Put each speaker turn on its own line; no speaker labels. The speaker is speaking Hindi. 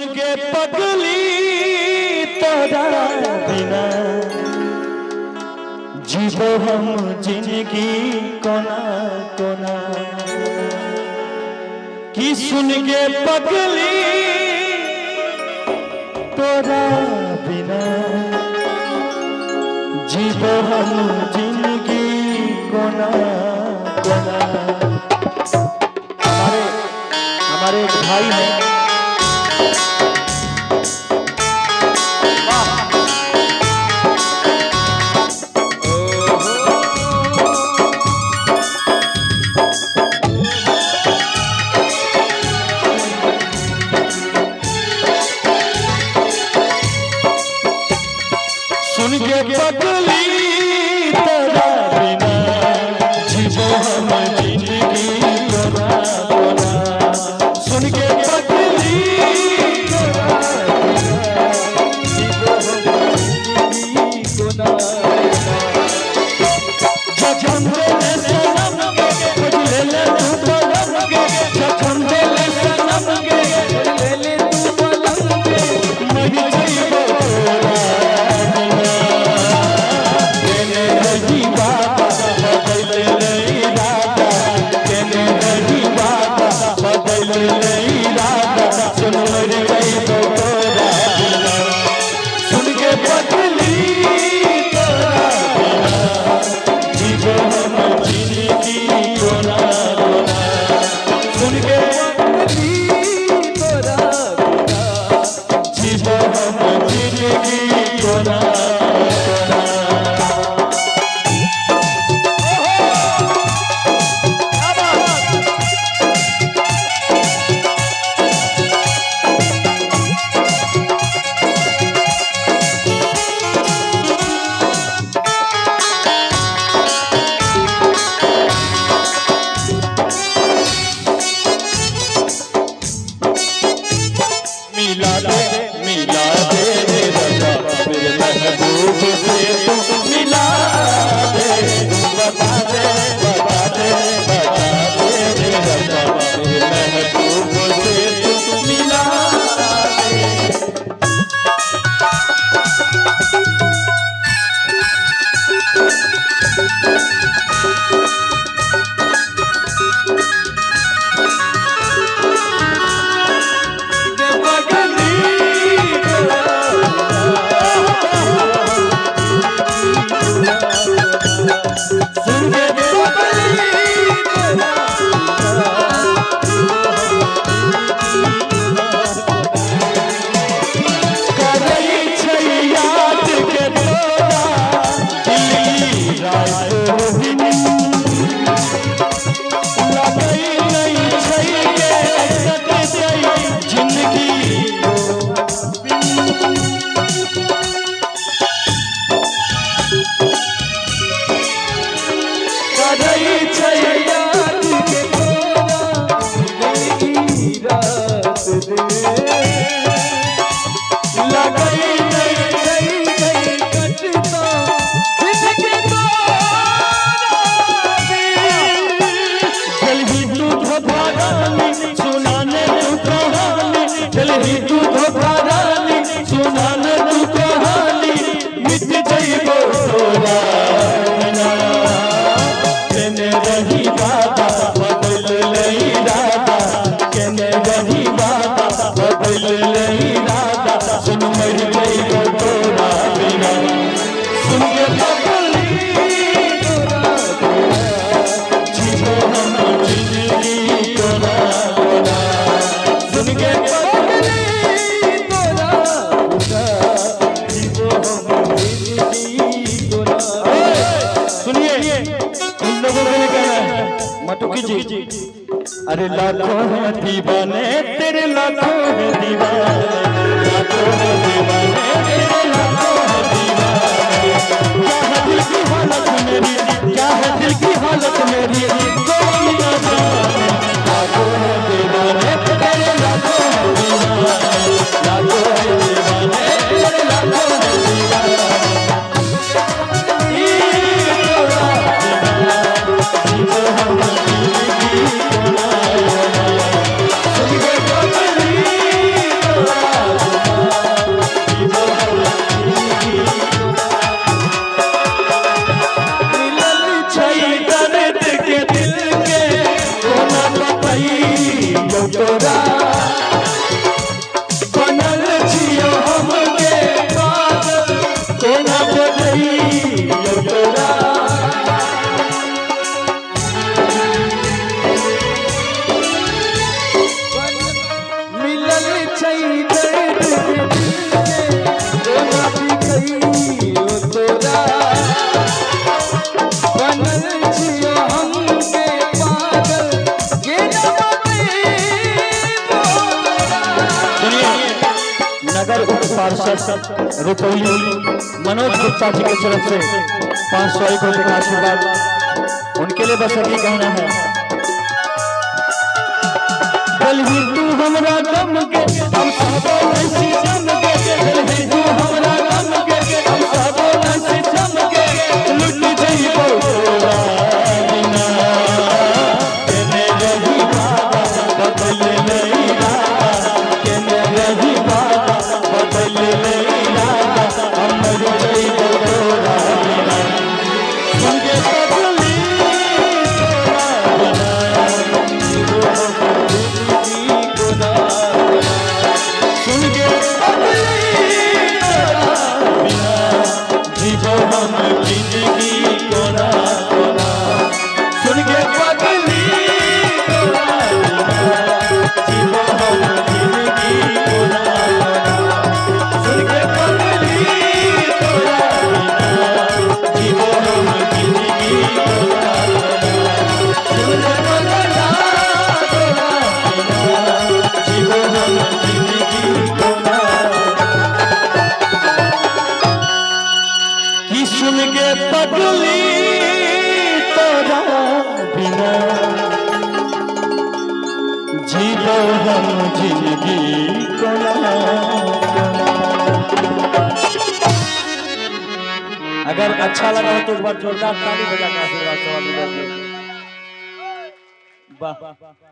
के पगली तोरा बिना जीवो हम जिंदगी कोना कोना कि सुन के पगली तोरा बिना जीवो हम जिंदगी कोना कोना। हमारे एक भाई हैं, सुन के पगली तेरा बिना जीवो हम जिंदगी कोना कोना। सुन के पगली तेरा बिना जीवो हम जिंदगी कोना कोना। जखम दिल सनम के खोज ले ले तू बलम के, जखम दिल सनम के खोज ले ले तू बलम के, मर जाइबो मिला दे रे रजा मेरे महबूब से तू मिला दे, बता दे बता दे बता दे रे रजा मेरे महबूब से तू मिला दे। अरे लाखों है दीवाने तेरे लाखों है दीवाने, लाखों है दीवाने तेरे लाखों है दीवाने। क्या है दिल की हालत मेरी, क्या है दिल की हालत मेरी, कोई न जाने। लाखों है दीवाने तेरे लाखों है दीवाने, लाखों है दीवाने तेरे लाखों है दीवाने। हम छई दर्द के दिल के रोना भी कई ओ तोरा बनल छियो हमके पागल के नगर उप पार्षद रुपौली मनोज गुप्ता जी की तरफ से 501 रुपये का आशीर्वाद उनके लिए बस यही कहना है। कल ही तू हमरा गम के हम सब ऐसी जम के कल ही तू हमरा गम के हम सब ऐसी जम के लुट जइबो तोरा बिना केने रही बाबा बदल लईला केने रही बाबा बदल लईला हमर जइबो तोरा बिना संगे बदली सुन के पगली तोरा बिना जीवो हम जिंदगी कोना। अगर अच्छा लगा तो एक बार जोरदार ताली बजा के आशीर्वाद सवाल। वाह।